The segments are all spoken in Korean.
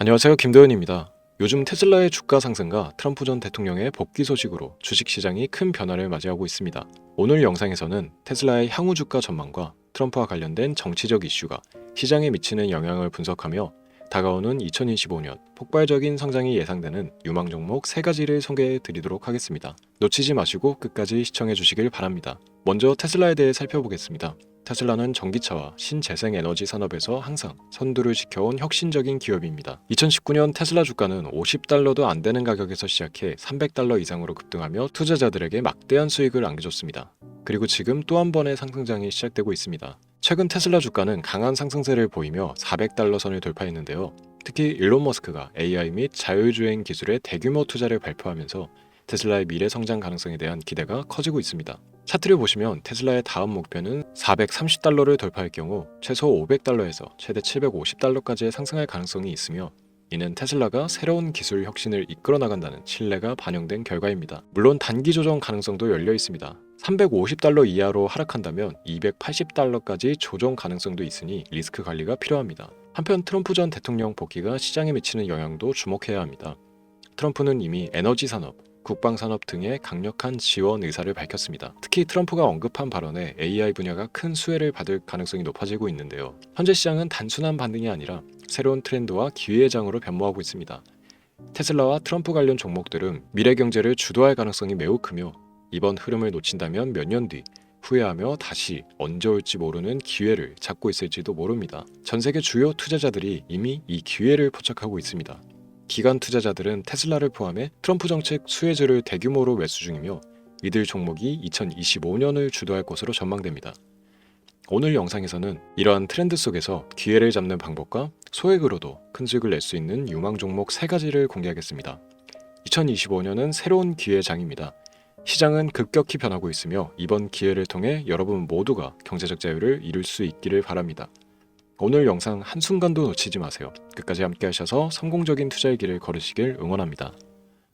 안녕하세요. 김도현입니다. 요즘 테슬라의 주가 상승과 트럼프 전 대통령의 복귀 소식으로 주식시장이 큰 변화를 맞이하고 있습니다. 오늘 영상에서는 테슬라의 향후 주가 전망과 트럼프와 관련된 정치적 이슈가 시장에 미치는 영향을 분석하며 다가오는 2025년 폭발적인 성장이 예상되는 유망 종목 3가지를 소개해 드리도록 하겠습니다. 놓치지 마시고 끝까지 시청해 주시길 바랍니다. 먼저 테슬라에 대해 살펴보겠습니다. 테슬라는 전기차와 신재생에너지 산업에서 항상 선두를 지켜온 혁신적인 기업입니다. 2019년 테슬라 주가는 $50도 안 되는 가격에서 시작해 $300 이상으로 급등하며 투자자들에게 막대한 수익을 안겨줬습니다. 그리고 지금 또 한 번의 상승장이 시작되고 있습니다. 최근 테슬라 주가는 강한 상승세를 보이며 $400 선을 돌파했는데요. 특히 일론 머스크가 AI 및 자율주행 기술에 대규모 투자를 발표하면서 테슬라의 미래 성장 가능성에 대한 기대가 커지고 있습니다. 차트를 보시면 테슬라의 다음 목표는 $430를 돌파할 경우 최소 $500에서 최대 $750까지의 상승할 가능성이 있으며, 이는 테슬라가 새로운 기술 혁신을 이끌어 나간다는 신뢰가 반영된 결과입니다. 물론 단기 조정 가능성도 열려 있습니다. $350 이하로 하락한다면 $280까지 조정 가능성도 있으니 리스크 관리가 필요합니다. 한편 트럼프 전 대통령 복귀가 시장에 미치는 영향도 주목해야 합니다. 트럼프는 이미 에너지 산업, 국방산업 등의 강력한 지원 의사를 밝혔습니다. 특히 트럼프가 언급한 발언에 AI 분야가 큰 수혜를 받을 가능성이 높아지고 있는데요. 현재 시장은 단순한 반등이 아니라 새로운 트렌드와 기회의 장으로 변모하고 있습니다. 테슬라와 트럼프 관련 종목들은 미래 경제를 주도할 가능성이 매우 크며, 이번 흐름을 놓친다면 몇 년 뒤 후회하며 다시 언제 올지 모르는 기회를 잡고 있을지도 모릅니다. 전 세계 주요 투자자들이 이미 이 기회를 포착하고 있습니다. 기관 투자자들은 테슬라를 포함해 트럼프 정책 수혜주를 대규모로 매수 중이며, 이들 종목이 2025년을 주도할 것으로 전망됩니다. 오늘 영상에서는 이러한 트렌드 속에서 기회를 잡는 방법과 소액으로도 큰 수익을 낼 수 있는 유망 종목 3가지를 공개하겠습니다. 2025년은 새로운 기회의 장입니다. 시장은 급격히 변하고 있으며 이번 기회를 통해 여러분 모두가 경제적 자유를 이룰 수 있기를 바랍니다. 오늘 영상 한순간도 놓치지 마세요. 끝까지 함께 하셔서 성공적인 투자의 길을 걸으시길 응원합니다.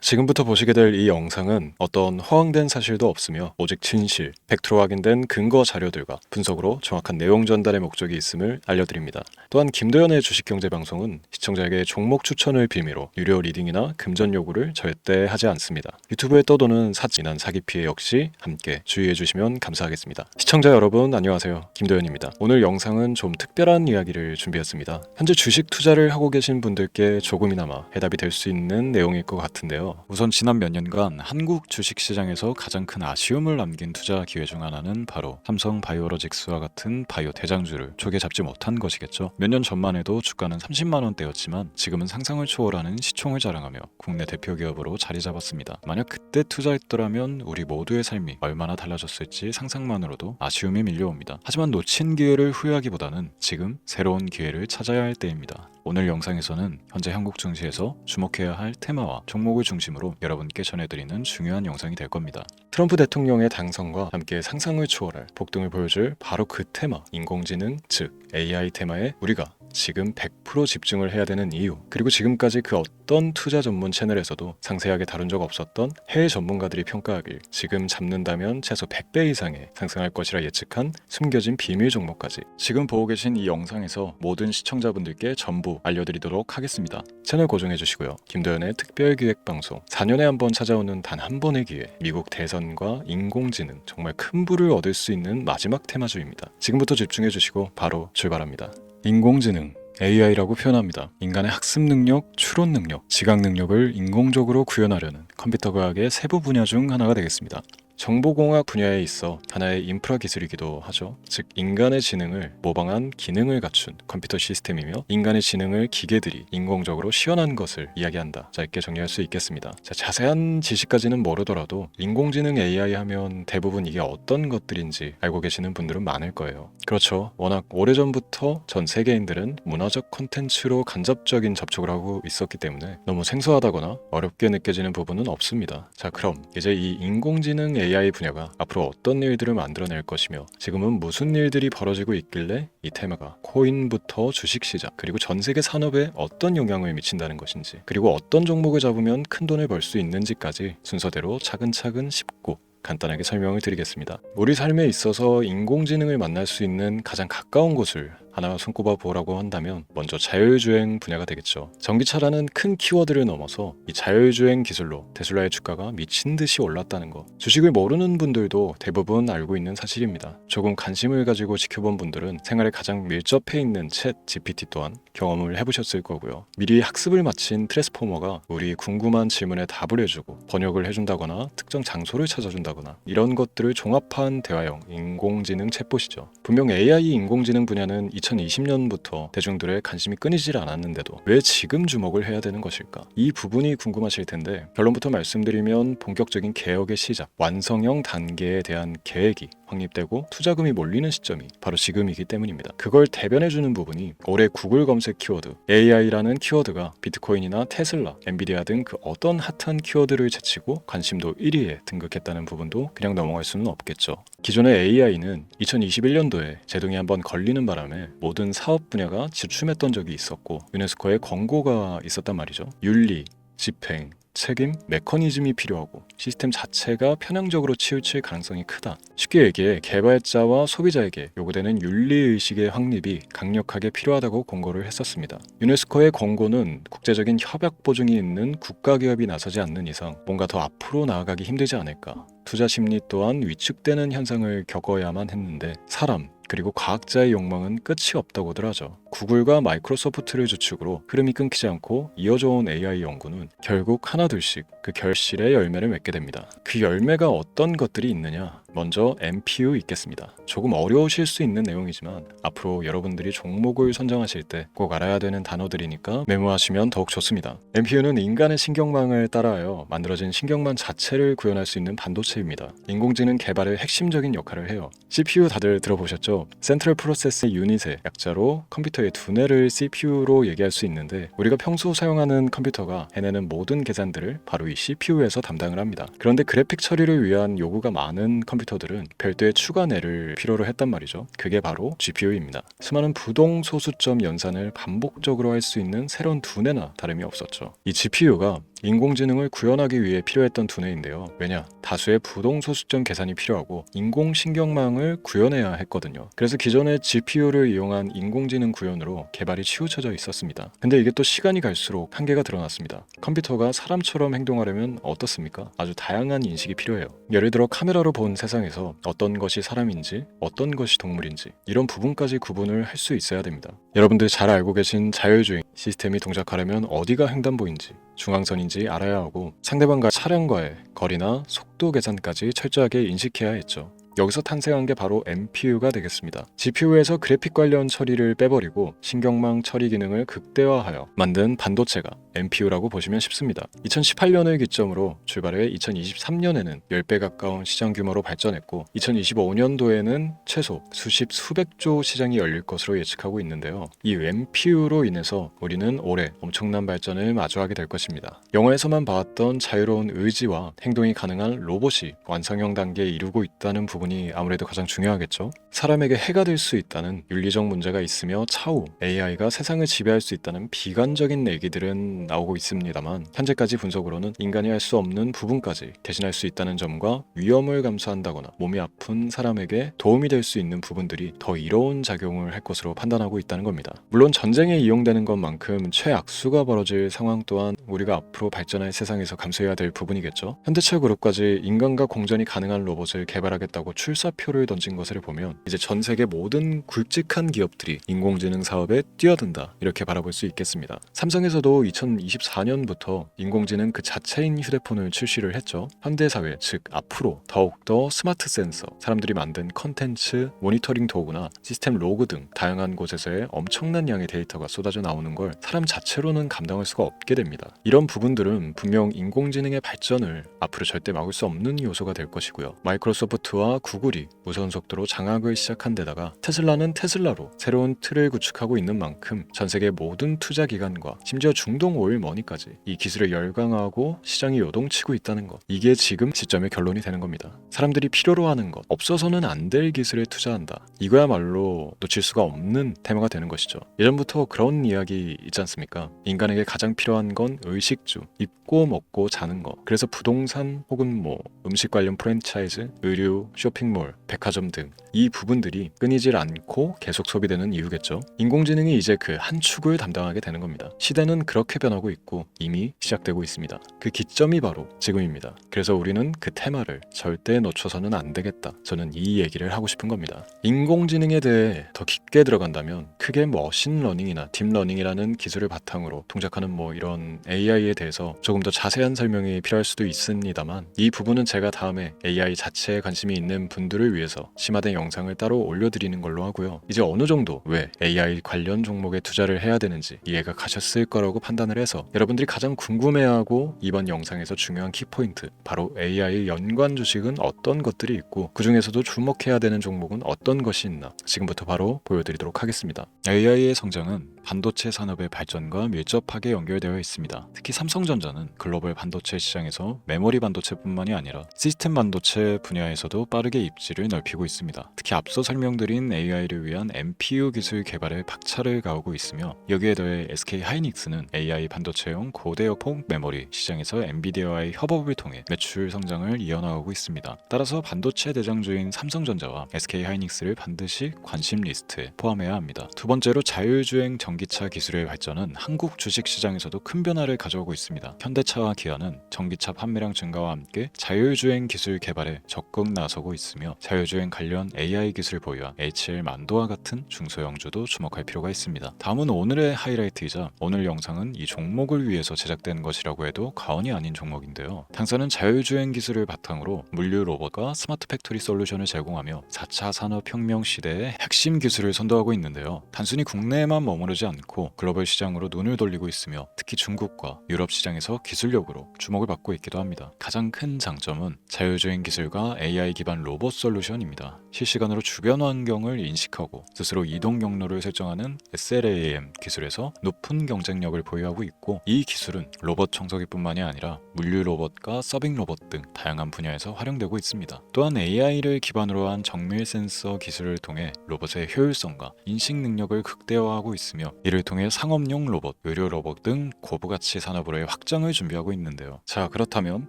지금부터 보시게 될 이 영상은 어떤 허황된 사실도 없으며 오직 진실, 팩트로 확인된 근거 자료들과 분석으로 정확한 내용 전달의 목적이 있음을 알려드립니다. 또한 김도현의 주식경제방송은 시청자에게 종목 추천을 빌미로 유료 리딩이나 금전 요구를 절대 하지 않습니다. 유튜브에 떠도는 사진한 사기 피해 역시 함께 주의해 주시면 감사하겠습니다. 시청자 여러분 안녕하세요. 김도현입니다. 오늘 영상은 좀 특별한 이야기를 준비했습니다. 현재 주식 투자를 하고 계신 분들께 조금이나마 해답이 될 수 있는 내용일 것 같은데요. 우선 지난 몇 년간 한국 주식시장에서 가장 큰 아쉬움을 남긴 투자 기회 중 하나는 바로 삼성 바이오로직스와 같은 바이오 대장주를 조개 잡지 못한 것이겠죠. 몇 년 전만 해도 주가는 30만 원대였지만 지금은 상상을 초월하는 시총을 자랑하며 국내 대표 기업으로 자리 잡았습니다. 만약 그때 투자했더라면 우리 모두의 삶이 얼마나 달라졌을지 상상만으로도 아쉬움이 밀려옵니다. 하지만 놓친 기회를 후회하기보다는 지금 새로운 기회를 찾아야 할 때입니다. 오늘 영상에서는 현재 한국 증시에서 주목해야 할 테마와 종목을 중심으로 여러분께 전해드리는 중요한 영상이 될 겁니다. 트럼프 대통령의 당선과 함께 상상을 초월할 폭등을 보여줄 바로 그 테마, 인공지능, 즉 AI 테마에 우리가 지금 100% 집중을 해야 되는 이유, 그리고 지금까지 그 어떤 투자 전문 채널에서도 상세하게 다룬 적 없었던 해외 전문가들이 평가하길 지금 잡는다면 최소 100배 이상의 상승할 것이라 예측한 숨겨진 비밀 종목까지 지금 보고 계신 이 영상에서 모든 시청자분들께 전부 알려드리도록 하겠습니다. 채널 고정해 주시고요. 김도현의 특별기획방송 4년에 한 번 찾아오는 단 한 번의 기회, 미국 대선과 인공지능, 정말 큰 부를 얻을 수 있는 마지막 테마주입니다. 지금부터 집중해 주시고 바로 출발합니다. 인공지능 AI라고 표현합니다. 인간의 학습 능력, 추론 능력, 지각 능력을 인공적으로 구현하려는 컴퓨터 과학의 세부 분야 중 하나가 되겠습니다. 정보공학 분야에 있어 하나의 인프라 기술이기도 하죠. 즉 인간의 지능을 모방한 기능을 갖춘 컴퓨터 시스템이며, 인간의 지능을 기계들이 인공적으로 시연한 것을 이야기한다. 짧게 정리할 수 있겠습니다. 자세한 지식까지는 모르더라도 인공지능 AI 하면 대부분 이게 어떤 것들인지 알고 계시는 분들은 많을 거예요. 그렇죠. 워낙 오래전부터 전 세계인들은 문화적 콘텐츠로 간접적인 접촉을 하고 있었기 때문에 너무 생소하다거나 어렵게 느껴지는 부분은 없습니다. 자, 그럼 이제 이 인공지능 AI 분야가 앞으로 어떤 일들을 만들어낼 것이며 지금은 무슨 일들이 벌어지고 있길래 이 테마가 코인부터 주식시장 그리고 전 세계 산업에 어떤 영향을 미친다는 것인지, 그리고 어떤 종목을 잡으면 큰 돈을 벌 수 있는지까지 순서대로 차근차근 쉽고 간단하게 설명을 드리겠습니다. 우리 삶에 있어서 인공지능을 만날 수 있는 가장 가까운 곳을 하나 손꼽아 보라고 한다면 먼저 자율주행 분야가 되겠죠. 전기차라는 큰 키워드를 넘어서 이 자율주행 기술로 테슬라의 주가가 미친 듯이 올랐다는 거. 주식을 모르는 분들도 대부분 알고 있는 사실입니다. 조금 관심을 가지고 지켜본 분들은 생활에 가장 밀접해 있는 챗 GPT 또한 경험을 해보셨을 거고요. 미리 학습을 마친 트랜스포머가 우리 궁금한 질문에 답을 해주고 번역을 해준다거나 특정 장소를 찾아준다거나 이런 것들을 종합한 대화형 인공지능 챗봇이죠. 분명 AI 인공지능 분야는 2020년부터 대중들의 관심이 끊이질 않았는데도 왜 지금 주목을 해야 되는 것일까? 이 부분이 궁금하실 텐데 결론부터 말씀드리면 본격적인 개혁의 시작, 완성형 단계에 대한 계획이 확립되고 투자금이 몰리는 시점이 바로 지금이기 때문입니다. 그걸 대변해주는 부분이 올해 구글 검색 키워드 AI라는 키워드가 비트코인이나 테슬라, 엔비디아 등 그 어떤 핫한 키워드를 제치고 관심도 1위에 등극했다는 부분도 그냥 넘어갈 수는 없겠죠. 기존의 AI는 2021년도에 제동이 한번 걸리는 바람에 모든 사업 분야가 주춤했던 적이 있었고 유네스코의 권고가 있었단 말이죠. 윤리, 집행, 책임, 메커니즘이 필요하고 시스템 자체가 편향적으로 치우칠 가능성이 크다. 쉽게 얘기해 개발자와 소비자에게 요구되는 윤리의식의 확립이 강력하게 필요하다고 권고를 했었습니다. 유네스코의 권고는 국제적인 협약 보증이 있는 국가기업이 나서지 않는 이상 뭔가 더 앞으로 나아가기 힘들지 않을까. 투자 심리 또한 위축되는 현상을 겪어야만 했는데 사람, 그리고 과학자의 욕망은 끝이 없다고들 하죠. 구글과 마이크로소프트를 주축으로 흐름이 끊기지 않고 이어져온 AI 연구는 결국 하나둘씩 그 결실의 열매를 맺게 됩니다. 그 열매가 어떤 것들이 있느냐? 먼저 NPU 있겠습니다. 조금 어려우실 수 있는 내용이지만 앞으로 여러분들이 종목을 선정하실 때 꼭 알아야 되는 단어들이니까 메모하시면 더욱 좋습니다. NPU는 인간의 신경망을 따라하여 만들어진 신경망 자체를 구현할 수 있는 반도체입니다. 인공지능 개발의 핵심적인 역할을 해요. CPU 다들 들어보셨죠? 센트럴 프로세스 유닛의 약자로 컴퓨터의 두뇌를 CPU로 얘기할 수 있는데 우리가 평소 사용하는 컴퓨터가 해내는 모든 계산들을 바로 이 CPU에서 담당을 합니다. 그런데 그래픽 처리를 위한 요구가 많은 컴퓨터들은 별도의 추가 뇌를 필요로 했단 말이죠. 그게 바로 GPU입니다. 수많은 부동 소수점 연산을 반복적으로 할 수 있는 새로운 두뇌나 다름이 없었죠. 이 GPU가 인공지능을 구현하기 위해 필요했던 두뇌인데요. 왜냐? 다수의 부동소수점 계산이 필요하고 인공신경망을 구현해야 했거든요. 그래서 기존의 GPU를 이용한 인공지능 구현으로 개발이 치우쳐져 있었습니다. 근데 이게 또 시간이 갈수록 한계가 드러났습니다. 컴퓨터가 사람처럼 행동하려면 어떻습니까? 아주 다양한 인식이 필요해요. 예를 들어 카메라로 본 세상에서 어떤 것이 사람인지 어떤 것이 동물인지 이런 부분까지 구분을 할 수 있어야 됩니다. 여러분들 잘 알고 계신 자율주행 시스템이 동작하려면 어디가 횡단보인지 중앙선인지 알아야 하고 상대방과 차량과의 거리나 속도 계산까지 철저하게 인식해야 했죠. 여기서 탄생한 게 바로 NPU가 되겠습니다. GPU에서 그래픽 관련 처리를 빼버리고 신경망 처리 기능을 극대화하여 만든 반도체가 NPU라고 보시면 쉽습니다. 2018년을 기점으로 출발해 2023년에는 10배 가까운 시장 규모로 발전했고 2025년도에는 최소 수백조 시장이 열릴 것으로 예측하고 있는데요. 이 NPU로 인해서 우리는 올해 엄청난 발전을 마주하게 될 것입니다. 영화에서만 봐왔던 자유로운 의지와 행동이 가능한 로봇이 완성형 단계에 이르고 있다는 부분이 아무래도 가장 중요하겠죠. 사람에게 해가 될 수 있다는 윤리적 문제가 있으며 차후 AI가 세상을 지배할 수 있다는 비관적인 얘기들은 나오고 있습니다만 현재까지 분석으로는 인간이 할 수 없는 부분까지 대신할 수 있다는 점과 위험을 감수한다거나 몸이 아픈 사람에게 도움이 될 수 있는 부분들이 더 이로운 작용을 할 것으로 판단하고 있다는 겁니다. 물론 전쟁에 이용되는 것만큼 최악수가 벌어질 상황 또한 우리가 앞으로 발전할 세상에서 감수해야 될 부분이겠죠. 현대차 그룹까지 인간과 공전이 가능한 로봇을 개발하겠다고 출사표를 던진 것을 보면 이제 전 세계 모든 굵직한 기업들이 인공지능 사업에 뛰어든다 이렇게 바라볼 수 있겠습니다. 삼성에서도 2024년부터 인공지능 그 자체인 휴대폰을 출시를 했죠. 현대사회 즉 앞으로 더욱더 스마트 센서, 사람들이 만든 컨텐츠, 모니터링 도구나 시스템 로그 등 다양한 곳에서의 엄청난 양의 데이터가 쏟아져 나오는 걸 사람 자체로는 감당할 수가 없게 됩니다. 이런 부분들은 분명 인공지능의 발전을 앞으로 절대 막을 수 없는 요소가 될 것이고요. 마이크로소프트와 구글이 무선 속도로 장악을 시작한 데다가 테슬라는 테슬라로 새로운 틀을 구축하고 있는 만큼 전 세계 모든 투자 기관과 심지어 중동 오일머니까지 이 기술에 열광하고 시장이 요동치고 있다는 것, 이게 지금 시점의 결론이 되는 겁니다. 사람들이 필요로 하는 것, 없어서는 안 될 기술에 투자한다. 이거야말로 놓칠 수가 없는 테마가 되는 것이죠. 예전부터 그런 이야기 있지 않습니까? 인간에게 가장 필요한 건 의식주, 입고 먹고 자는 것. 그래서 부동산 혹은 음식 관련 프랜차이즈, 의류, 쇼핑몰, 백화점 등 이 부분들이 끊이질 않고 계속 소비되는 이유겠죠. 인공지능이 이제 그 한 축을 담당하게 되는 겁니다. 시대는 그렇게 변하고 있고 이미 시작되고 있습니다. 그 기점이 바로 지금입니다. 그래서 우리는 그 테마를 절대 놓쳐서는 안 되겠다. 저는 이 얘기를 하고 싶은 겁니다. 인공지능에 대해 더 깊게 들어간다면 크게 머신러닝이나 딥러닝이라는 기술을 바탕으로 동작하는 이런 AI에 대해서 조금 더 자세한 설명이 필요할 수도 있습니다만, 이 부분은 제가 다음에 AI 자체에 관심이 있는 분들을 위해서 심화된 영상을 따로 올려드리는 걸로 하고요. 이제 어느 정도 왜 AI 관련 종목에 투자를 해야 되는지 이해가 가셨을 거라고 판단을 해서 여러분들이 가장 궁금해하고 이번 영상에서 중요한 키포인트, 바로 AI 연관 주식은 어떤 것들이 있고 그 중에서도 주목해야 되는 종목은 어떤 것이 있나 지금부터 바로 보여드리도록 하겠습니다. AI의 성장은 반도체 산업의 발전과 밀접하게 연결되어 있습니다. 특히 삼성전자는 글로벌 반도체 시장에서 메모리 반도체뿐만이 아니라 시스템 반도체 분야에서도 빠르게 입지를 넓히고 있습니다. 특히 앞서 설명드린 AI를 위한 NPU 기술 개발에 박차를 가하고 있으며, 여기에 더해 SK 하이닉스는 AI 반도체용 고대역폭 메모리 시장에서 엔비디아와의 협업을 통해 매출 성장을 이어나가고 있습니다. 따라서 반도체 대장주인 삼성전자와 SK 하이닉스를 반드시 관심 리스트에 포함해야 합니다. 두 번째로 자율주행 전기차 기술의 발전은 한국 주식시장에서도 큰 변화를 가져오고 있습니다. 현대차와 기아는 전기차 판매량 증가와 함께 자율주행 기술 개발에 적극 나서고 있으며, 자율주행 관련 AI 기술 보유한 HL 만도와 같은 중소형주도 주목할 필요가 있습니다. 다음은 오늘의 하이라이트이자 오늘 영상은 이 종목을 위해서 제작된 것이라고 해도 과언이 아닌 종목인데요. 당사는 자율주행 기술을 바탕으로 물류 로봇과 스마트 팩토리 솔루션을 제공하며 4차 산업혁명 시대의 핵심 기술을 선도하고 있는데요. 단순히 국내에만 머무르지 않고 글로벌 시장으로 눈을 돌리고 있으며, 특히 중국과 유럽 시장에서 기술력으로 주목을 받고 있기도 합니다. 가장 큰 장점은 자율주행 기술과 AI 기반 로봇 솔루션입니다. 실시간으로 주변 환경을 인식하고 스스로 이동 경로를 설정하는 SLAM 기술에서 높은 경쟁력을 보유하고 있고, 이 기술은 로봇 청소기뿐만이 아니라 물류 로봇과 서빙 로봇 등 다양한 분야에서 활용되고 있습니다. 또한 AI를 기반으로 한 정밀 센서 기술을 통해 로봇의 효율성과 인식 능력을 극대화하고 있으며, 이를 통해 상업용 로봇, 의료 로봇 등 고부가치 산업으로의 확장을 준비하고 있는데요. 자, 그렇다면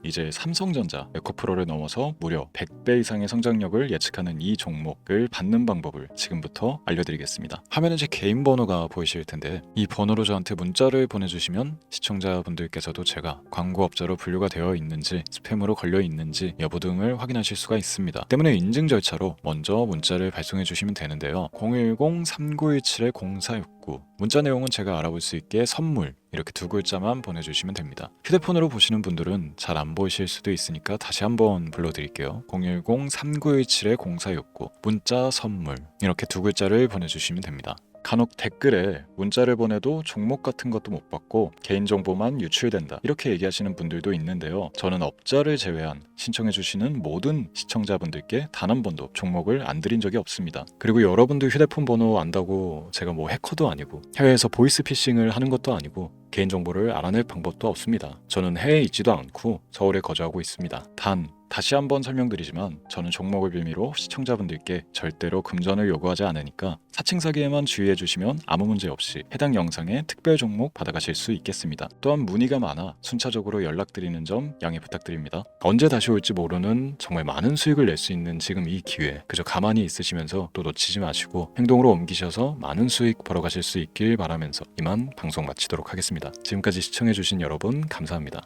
이제 삼성전자, 에코프로를 넘어서 무려 100배 이상의 성장력을 예측하는 이 종목을 받는 방법을 지금부터 알려드리겠습니다. 화면에 제 개인 번호가 보이실 텐데, 이 번호로 저한테 문자를 보내주시면 시청자분들께서도 제가 광고업자로 분류가 되어 있는지 스팸으로 걸려 있는지 여부 등을 확인하실 수가 있습니다. 때문에 인증 절차로 먼저 문자를 발송해 주시면 되는데요. 010-3917-0469, 문자 내용은 제가 알아볼 수 있게 선물 이렇게 두 글자만 보내주시면 됩니다. 휴대폰으로 보시는 분들은 잘 안 보이실 수도 있으니까 다시 한번 불러드릴게요. 010-3917-0469, 문자 선물 이렇게 두 글자를 보내주시면 됩니다. 간혹 댓글에 문자를 보내도 종목 같은 것도 못 받고 개인정보만 유출된다 이렇게 얘기하시는 분들도 있는데요. 저는 업자를 제외한 신청해주시는 모든 시청자분들께 단 한 번도 종목을 안 드린 적이 없습니다. 그리고 여러분들 휴대폰 번호 안다고 제가 해커도 아니고 해외에서 보이스피싱을 하는 것도 아니고 개인정보를 알아낼 방법도 없습니다. 저는 해외에 있지도 않고 서울에 거주하고 있습니다. 다시 한번 설명드리지만 저는 종목을 빌미로 시청자분들께 절대로 금전을 요구하지 않으니까 사칭 사기에만 주의해 주시면 아무 문제 없이 해당 영상에 특별 종목 받아가실 수 있겠습니다. 또한 문의가 많아 순차적으로 연락드리는 점 양해 부탁드립니다. 언제 다시 올지 모르는 정말 많은 수익을 낼 수 있는 지금 이 기회, 그저 가만히 있으시면서 또 놓치지 마시고 행동으로 옮기셔서 많은 수익 벌어가실 수 있길 바라면서 이만 방송 마치도록 하겠습니다. 지금까지 시청해 주신 여러분 감사합니다.